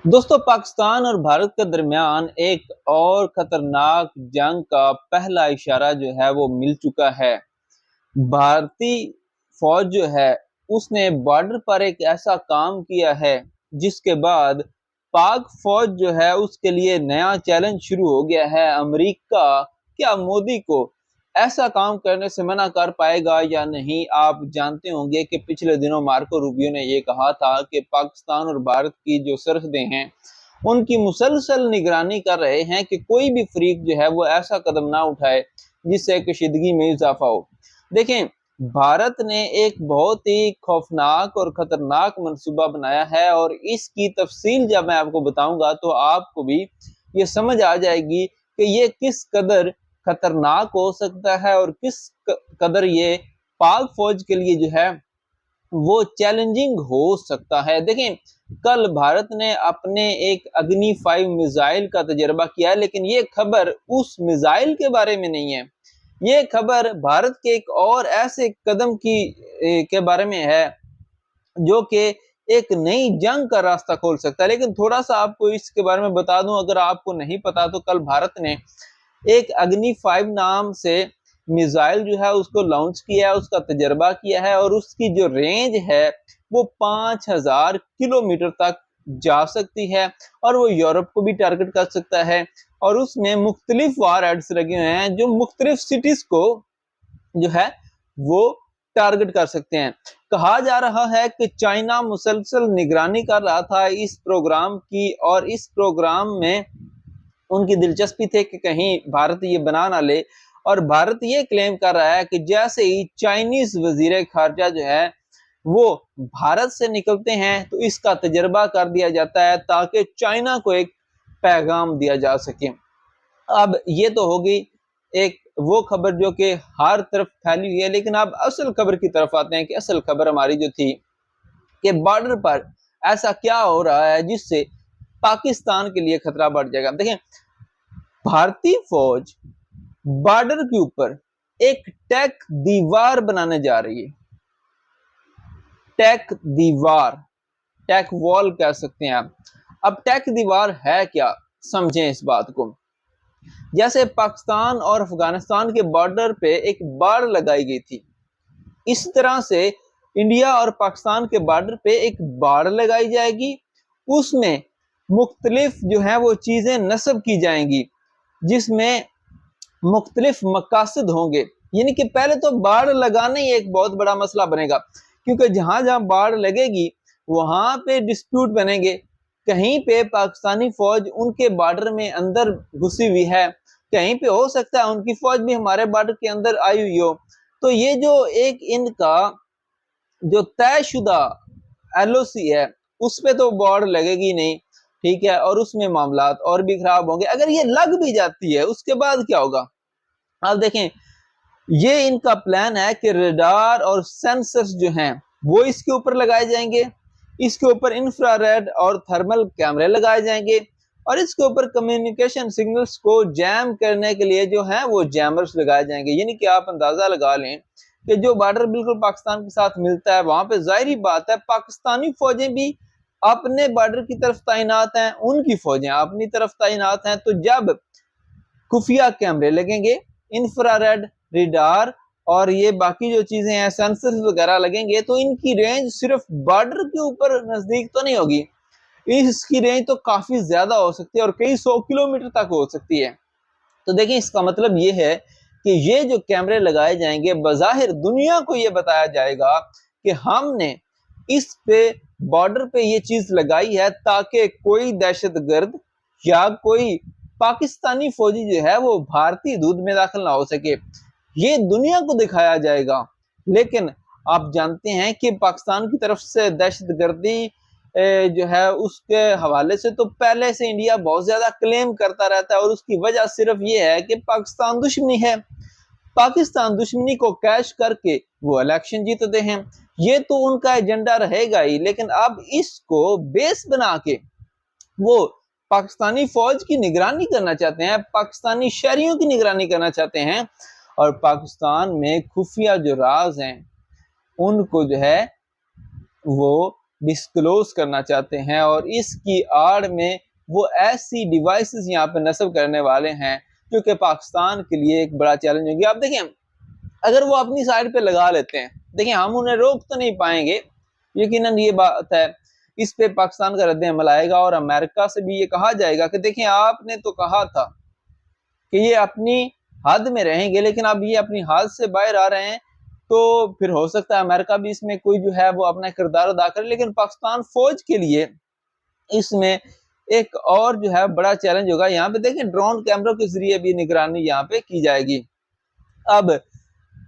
दोस्तों, पाकिस्तान और भारत के दरमियान एक और खतरनाक जंग का पहला इशारा जो है वो मिल चुका है। भारतीय फौज जो है उसने बॉर्डर पर एक ऐसा काम किया है जिसके बाद पाक फौज जो है उसके लिए नया चैलेंज शुरू हो गया है। अमेरिका क्या मोदी को ऐसा काम करने से मना कर पाएगा या नहीं? आप जानते होंगे कि पिछले दिनों मार्को रूबियो ने ये कहा था कि पाकिस्तान और भारत की जो सरहदें हैं उनकी मुसलसल निगरानी कर रहे हैं कि कोई भी फरीक जो है वो ऐसा कदम ना उठाए जिससे कशीदगी में इजाफा हो। देखें, भारत ने एक बहुत ही खौफनाक और खतरनाक मंसूबा बनाया है और इसकी तफसील जब मैं आपको बताऊंगा तो आपको भी ये समझ आ जाएगी कि ये किस कदर खतरनाक हो सकता है और किस कदर ये पाक फौज के लिए जो है वो चैलेंजिंग हो सकता है। देखें, कल भारत ने अपने एक अग्नि 5 मिसाइल का तजर्बा किया है, लेकिन ये खबर उस मिसाइल के बारे में नहीं है। ये खबर भारत के एक और ऐसे कदम की के बारे में है जो कि एक नई जंग का रास्ता खोल सकता है। लेकिन थोड़ा सा आपको इसके बारे में बता दूं, अगर आपको नहीं पता तो कल भारत ने एक अग्नि 5 नाम से मिसाइल जो है उसको लॉन्च किया है, उसका तजर्बा किया है और उसकी जो रेंज है वो 5000 किलोमीटर तक जा सकती है और वो यूरोप को भी टारगेट कर सकता है। और उसमें मुख्तलिफ वार हेड्स लगे हुए हैं जो मुख्तलिफ सिटीज को जो है वो टारगेट कर सकते हैं। कहा जा रहा है कि चाइना मुसलसल निगरानी कर रहा था इस प्रोग्राम की और इस प्रोग्राम में उनकी दिलचस्पी थी कि कहीं भारत ये बना ना ले। और भारत ये क्लेम कर रहा है कि जैसे ही चाइनीज वजीर खारजा जो है वो भारत से निकलते हैं तो इसका तजर्बा कर दिया जाता है ताकि चाइना को एक पैगाम दिया जा सके। अब ये तो होगी एक वो खबर जो कि हर तरफ फैली हुई है, लेकिन अब असल खबर की तरफ आते हैं कि असल खबर हमारी जो थी कि बॉर्डर पर ऐसा क्या हो रहा है जिससे पाकिस्तान के लिए खतरा बढ़ जाएगा। देखें, भारतीय फौज बॉर्डर के ऊपर एक टेक दीवार बनाने जा रही है। टेक दीवार, टेक वॉल कह सकते हैं आप। अब टेक दीवार है क्या, समझें इस बात को। जैसे पाकिस्तान और अफगानिस्तान के बॉर्डर पे एक बाड़ लगाई गई थी, इस तरह से इंडिया और पाकिस्तान के बॉर्डर पे एक बाड़ लगाई जाएगी। उसमें मुख्तलिफ जो है वो चीजें नस्ब की जाएंगी जिसमें मुख्तलिफ मकासद होंगे। यानी कि पहले तो बाड़ लगाना ही एक बहुत बड़ा मसला बनेगा, क्योंकि जहां जहां बाड़ लगेगी वहां पे डिस्प्यूट बनेंगे। कहीं पे पाकिस्तानी फौज उनके बॉर्डर में अंदर घुसी हुई है, कहीं पे हो सकता है उनकी फौज भी हमारे बॉर्डर के अंदर आई हुई हो। तो ये जो एक इनका जो तयशुदा एलओसी है उस पे तो बाड़ लगेगी नहीं, ठीक है, और उसमें मामलात और भी खराब होंगे। अगर ये लग भी जाती है उसके बाद क्या होगा? आप देखें, ये इनका प्लान है कि रडार और सेंसर्स जो हैं वो इसके ऊपर लगाए जाएंगे, इसके ऊपर इंफ्रारेड और थर्मल कैमरे लगाए जाएंगे और इसके ऊपर कम्युनिकेशन सिग्नल्स को जैम करने के लिए जो है वो जैमर्स लगाए जाएंगे। यानी कि आप अंदाजा लगा लें कि जो बॉर्डर बिल्कुल पाकिस्तान के साथ मिलता है वहां पे जाहिर बात है पाकिस्तानी फौजें भी अपने बॉर्डर की तरफ तैनात हैं, उनकी फौजें अपनी तरफ तैनात हैं। तो जब खुफिया कैमरे लगेंगे, इंफ्रारेड, रडार और ये बाकी जो चीजें हैं सेंसर्स वगैरह लगेंगे तो इनकी रेंज सिर्फ बॉर्डर के ऊपर नजदीक तो नहीं होगी, इसकी रेंज तो काफी ज्यादा हो सकती है और कई 100 किलोमीटर तक हो सकती है। तो देखिए, इसका मतलब ये है कि ये जो कैमरे लगाए जाएंगे बज़ाहिर दुनिया को ये बताया जाएगा कि हमने इस पे बॉर्डर पे ये चीज लगाई है ताकि कोई दहशतगर्द या कोई पाकिस्तानी फौजी जो है वो भारतीय दूध में दाखिल ना हो सके। ये दुनिया को दिखाया जाएगा। लेकिन आप जानते हैं कि पाकिस्तान की तरफ से दहशतगर्दी जो है उसके हवाले से तो पहले से इंडिया बहुत ज्यादा क्लेम करता रहता है और उसकी वजह सिर्फ ये है कि पाकिस्तान दुश्मनी है। पाकिस्तान दुश्मनी को कैश करके वो इलेक्शन जीतते हैं, ये तो उनका एजेंडा रहेगा ही। लेकिन अब इसको बेस बना के वो पाकिस्तानी फौज की निगरानी करना चाहते हैं, पाकिस्तानी शहरियों की निगरानी करना चाहते हैं और पाकिस्तान में खुफिया जो राज हैं उनको जो है वो ڈسکلوز کرنا چاہتے ہیں، اور اس کی آڑ میں وہ ایسی ڈیوائسز یہاں پہ نصب کرنے والے ہیں جو کہ پاکستان کے لیے ایک بڑا چیلنج ہوگی۔ آپ دیکھیں اگر وہ اپنی سائڈ پہ لگا لیتے ہیں، دیکھیں ہم انہیں روک تو نہیں پائیں گے، یقیناً یہ بات ہے، اس پہ پاکستان کا رد عمل آئے گا، اور امریکہ سے بھی یہ کہا جائے گا کہ دیکھیں آپ نے تو کہا تھا کہ یہ اپنی حد میں رہیں گے، لیکن اب یہ اپنی حد سے باہر آ رہے ہیں، تو پھر ہو سکتا ہے امریکہ بھی اس میں کوئی جو ہے وہ اپنا کردار ادا کرے۔ لیکن پاکستان فوج کے لیے اس میں ایک اور جو ہے بڑا چیلنج ہوگا۔ یہاں پہ دیکھیں ڈرون کیمروں کے ذریعے بھی نگرانی یہاں پہ کی جائے گی۔ اب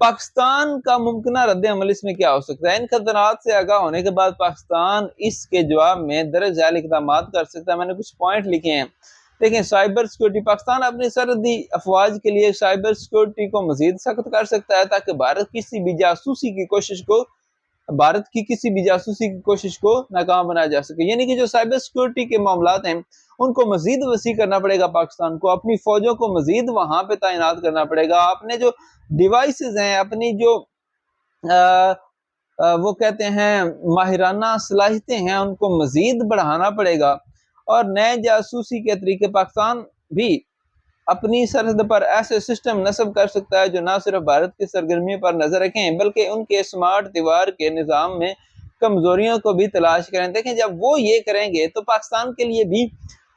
پاکستان کا ممکنہ رد عمل اس میں کیا ہو سکتا ہے؟ ان خطرات سے آگاہ ہونے کے بعد پاکستان اس کے جواب میں درج ذیل اقدامات کر سکتا ہے۔ میں نے کچھ پوائنٹ لکھے ہیں، دیکھیں سائبر سیکورٹی، پاکستان اپنی سرحدی افواج کے لیے سائبر سیکورٹی کو مزید سخت کر سکتا ہے تاکہ بھارت کی کسی بھی جاسوسی کی کوشش کو ناکام بنایا جا سکے۔ یعنی کہ جو سائبر سیکورٹی کے معاملات ہیں ان کو مزید وسیع کرنا پڑے گا، پاکستان کو اپنی فوجوں کو مزید وہاں پہ تعینات کرنا پڑے گا، اپنے جو ڈیوائسز ہیں، اپنی جو وہ کہتے ہیں ماہرانہ صلاحیتیں ہیں، ان کو مزید بڑھانا پڑے گا، اور نئے جاسوسی کے طریقے پاکستان بھی اپنی سرحد پر ایسے سسٹم نصب کر سکتا ہے جو نہ صرف بھارت کی سرگرمیوں پر نظر رکھیں بلکہ ان کے اسمارٹ دیوار کے نظام میں کمزوریوں کو بھی تلاش کریں۔ دیکھیں جب وہ یہ کریں گے تو پاکستان کے لیے بھی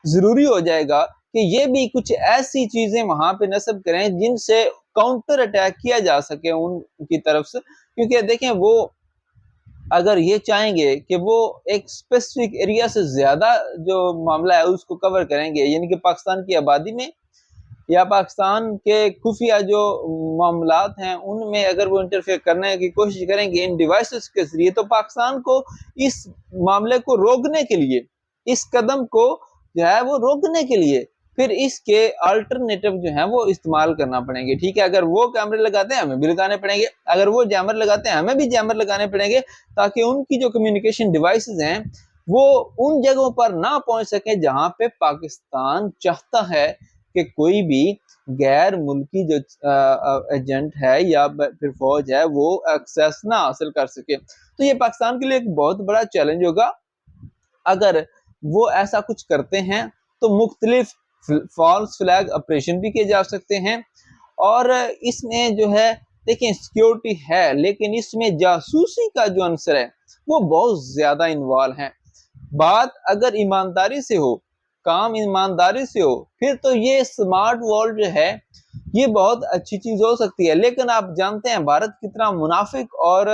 ضروری ہو جائے گا کہ یہ بھی کچھ ایسی چیزیں وہاں پہ نصب کریں جن سے کاؤنٹر اٹیک کیا جا سکے ان کی طرف سے، کیونکہ دیکھیں وہ اگر یہ چاہیں گے کہ وہ ایک اسپیسیفک ایریا سے زیادہ جو معاملہ ہے اس کو کور کریں گے، یعنی کہ پاکستان کی آبادی میں یا پاکستان کے خفیہ جو معاملات ہیں ان میں اگر وہ انٹرفیئر کرنے کی کوشش کریں گے ان ڈیوائسز کے ذریعے، تو پاکستان کو اس معاملے کو روکنے کے لیے، اس قدم کو جو ہے وہ روکنے کے لیے پھر اس کے الٹرنیٹو جو ہیں وہ استعمال کرنا پڑیں گے۔ ٹھیک ہے، اگر وہ کیمرے لگاتے ہیں ہمیں بھی لگانے پڑیں گے، اگر وہ جیمر لگاتے ہیں ہمیں بھی جیمر لگانے پڑیں گے، تاکہ ان کی جو کمیونیکیشن ڈیوائسز ہیں وہ ان جگہوں پر نہ پہنچ سکیں جہاں پہ پاکستان چاہتا ہے کہ کوئی بھی غیر ملکی جو ایجنٹ ہے یا پھر فوج ہے وہ ایکسیس نہ حاصل کر سکے۔ تو یہ پاکستان کے لیے ایک بہت بڑا چیلنج ہوگا۔ اگر وہ ایسا کچھ کرتے ہیں تو مختلف فالس فلیگ آپریشن بھی کیے جا سکتے ہیں، اور اس میں جو ہے دیکھیں سیکیورٹی ہے لیکن اس میں جاسوسی کا جو عنصر ہے وہ بہت زیادہ انوالو ہے۔ بات اگر ایمانداری سے ہو، کام ایمانداری سے ہو، پھر تو یہ سمارٹ وال جو ہے یہ بہت اچھی چیز ہو سکتی ہے، لیکن آپ جانتے ہیں بھارت کتنا منافق اور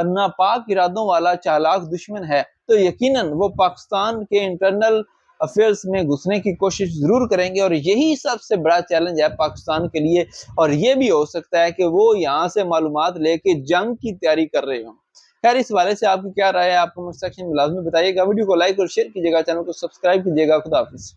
ناپاک ارادوں والا چالاک دشمن ہے، تو یقیناً وہ پاکستان کے انٹرنل افیئرز میں گھسنے کی کوشش ضرور کریں گے، اور یہی سب سے بڑا چیلنج ہے پاکستان کے لیے، اور یہ بھی ہو سکتا ہے کہ وہ یہاں سے معلومات لے کے جنگ کی تیاری کر رہے ہوں۔ خیر اس حوالے سے آپ کی کیا رائے ہے؟ آپ کمنٹ سیکشن میں لازمی بتائیے گا، ویڈیو کو لائک اور شیئر کیجیے گا، چینل کو سبسکرائب کیجیے گا۔ خدا حافظ۔